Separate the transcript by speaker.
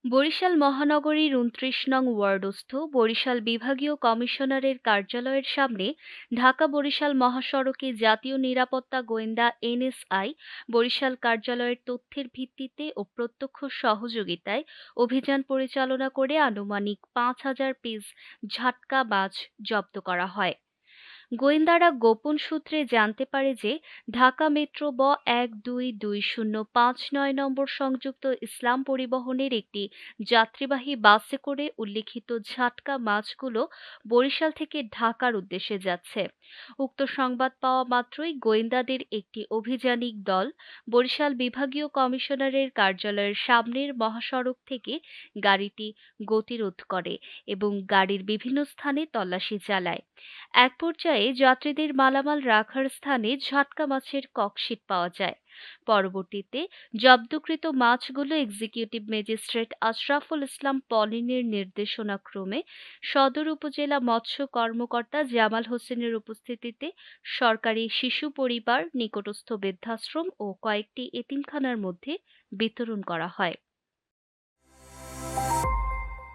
Speaker 1: বরিশাল মহানগরীর ২৯ নং ওয়ার্ডস্থ বরিশাল বিভাগীয় কমিশনারের কার্যালয়ের সামনে ঢাকা-বরিশাল মহাসড়কে জাতীয় নিরাপত্তা গোয়েন্দা এনএসআই বরিশাল কার্যালয়ের তথ্যের ভিত্তিতে ও প্রত্যক্ষ সহযোগিতায় অভিযান পরিচালনা করে আনুমানিক ৫,০০০ পিস ঝাটকা মাছ জব্দ করা হয়। গোয়েন্দারা গোপন সূত্রে জানতে পারে যে ঢাকা মেট্রো ১-২-২০৫৯ নম্বর সংযুক্ত ইসলাম পরিবহনের একটি যাত্রীবাহী বাসে করে উল্লিখিত ঝাটকা মাছগুলো বরিশাল থেকে ঢাকার উদ্দেশ্যে যাচ্ছে। উক্ত সংবাদ পাওয়া মাত্রই গোয়েন্দাদের একটি অভিযানিক দল বরিশাল বিভাগীয় কমিশনারের কার্যালয়ের সামনের মহাসড়ক থেকে গাড়িটি গতিরোধ করে এবং গাড়ির বিভিন্ন স্থানে তল্লাশি চালায়। এক পর্যায়ে যাত্রীদের মালামাল রাখার স্থানে ঝাটকা মাছের ককশিট পাওয়া যায়। পরবর্তীতে জব্দকৃত মাছগুলো এক্সিকিউটিভ ম্যাজিস্ট্রেট আশরাফুল ইসলাম পলিনের নির্দেশনাক্রমে সদর উপজেলা মৎস্য কর্মকর্তা জামাল হোসেনের উপস্থিতিতে সরকারি শিশু পরিবার, নিকটস্থ বৃদ্ধাশ্রম ও কয়েকটি এতিমখানার মধ্যে বিতরণ করা হয়।